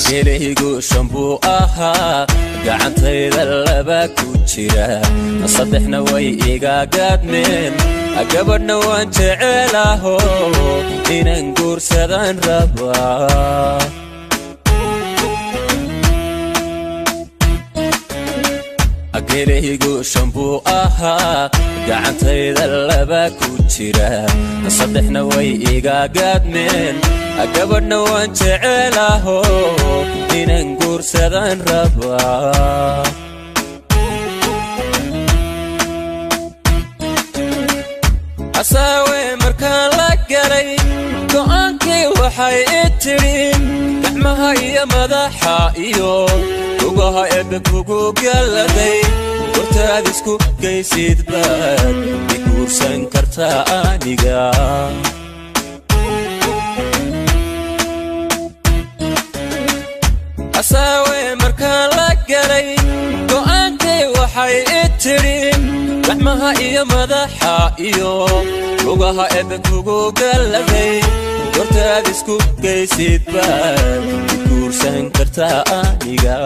أكليهو شامبو أها قعنتيدا لبا كوجيرا صدحنا way iga gaadmeen gabadhna waan jecelaho inaan guursadaan rabaa أكليهو شامبو أها قعنتيدا لبا كوجيرا صدحنا way iga gaadmeen gabadhna waan jecelaho inaan guursadaan rabaa أساوي مركان لقري go'aankii waxay itirin gacmaha iyo madaxa iyo lugaha eebbe kugu galaday hortaad isku geysid baad guursan kartaa aniga أساوي مركان لقري go'aankii waxay itirin gacmaha iyo madaxa iyo lugaha eebbe kugu galaday hortaad isku geysid baad guursan kartaa aniga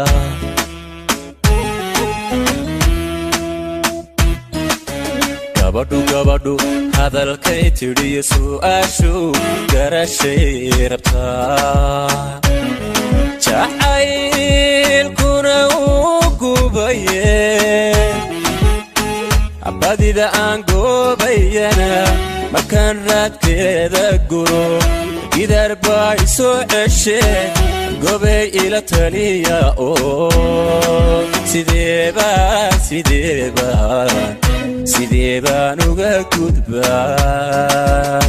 gabadhu hadalkay tiriyo su'aashu garashay rabtaa jacaylkuna uu gubaye abadida aan goobayana markaan raadkeeda guro gidaar baa isoo ceshe gobay ila taliya oo sidee baan uga gudbaa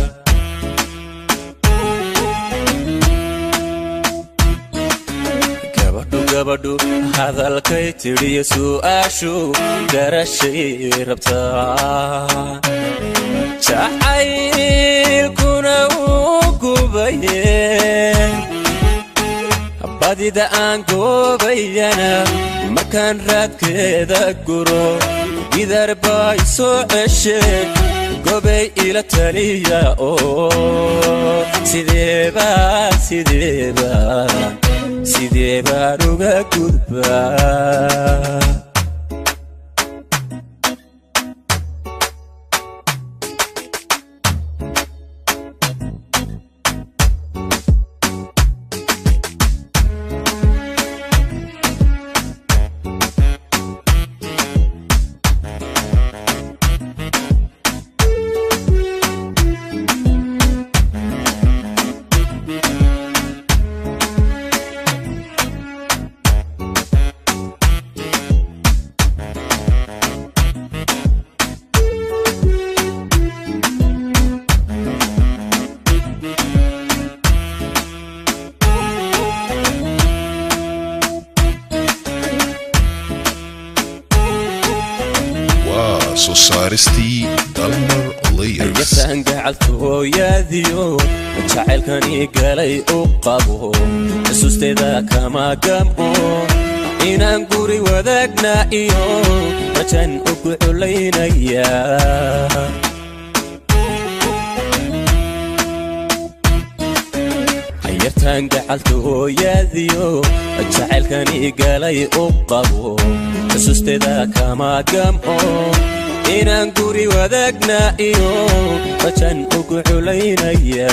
gabadhu hadalkay tiriyo su'aashu garashay rabtaa jacaylkuna uu gubaye abadida aan goobayana markaan raadkeeda guro gidaar baa isoo ceshe gobay ila taliya oo sidee baan uga gudbaa Society Dalmar Layers ayaan gacalto yaadiyo jacaylkani galay u qabo xusuusteeda kama gamo inaan guri wadaagna iyo rajan ugu culaynaya ayaan gacalto yaadiyo jacaylkani galay u qabo xusuusteeda kama gamo inaan guri wadaagna iyo rajan ugu culaynaya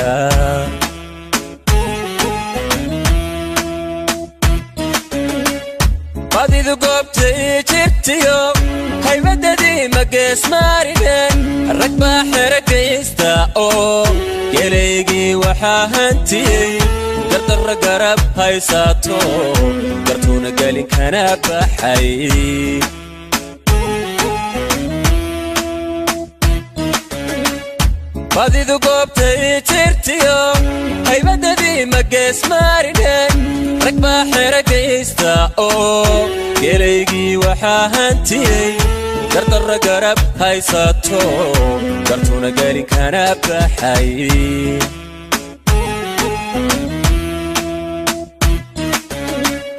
badidu goobtay jirtiyo haybadadii mageesmaarigeen rag baa xeragaysta oo geleygii waxaa hantiyey gardarra garab haysato gartuuna gelinkana baxay badidu goobtay jirtiyo haybadadii mageesmaarigeen rag baa xeragaysta oo geleygii waxaa hantiyey gardarra garab haysato gartuuna gelinkana baxay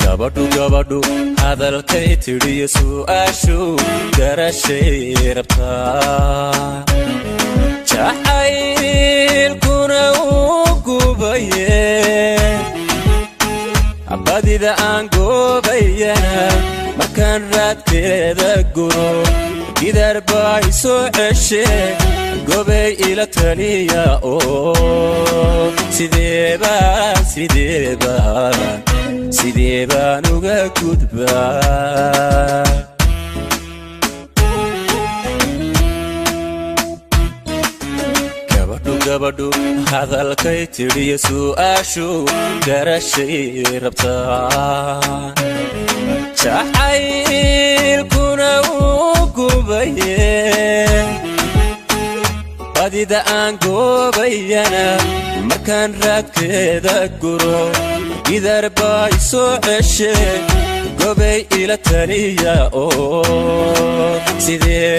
gabadhu hadalkay tiriyo su'aashu garashay rabtaa jacaylkuna uu gubaye badida aan goobayana markaan raadkeeda guro gidaar baa isoo ceshe gobay ila taliya oo sidee baan uga gudbaa gabadhu hadalkay tiriyo su'aashu garashay rabtaa jacaylkuna uu gubaye badida aan goobayana markaan raadkeeda guro gidaar baa isoo ceshe gobay ila taliya oo sidee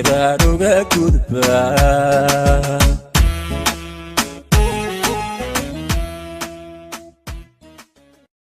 baan uga gudbaa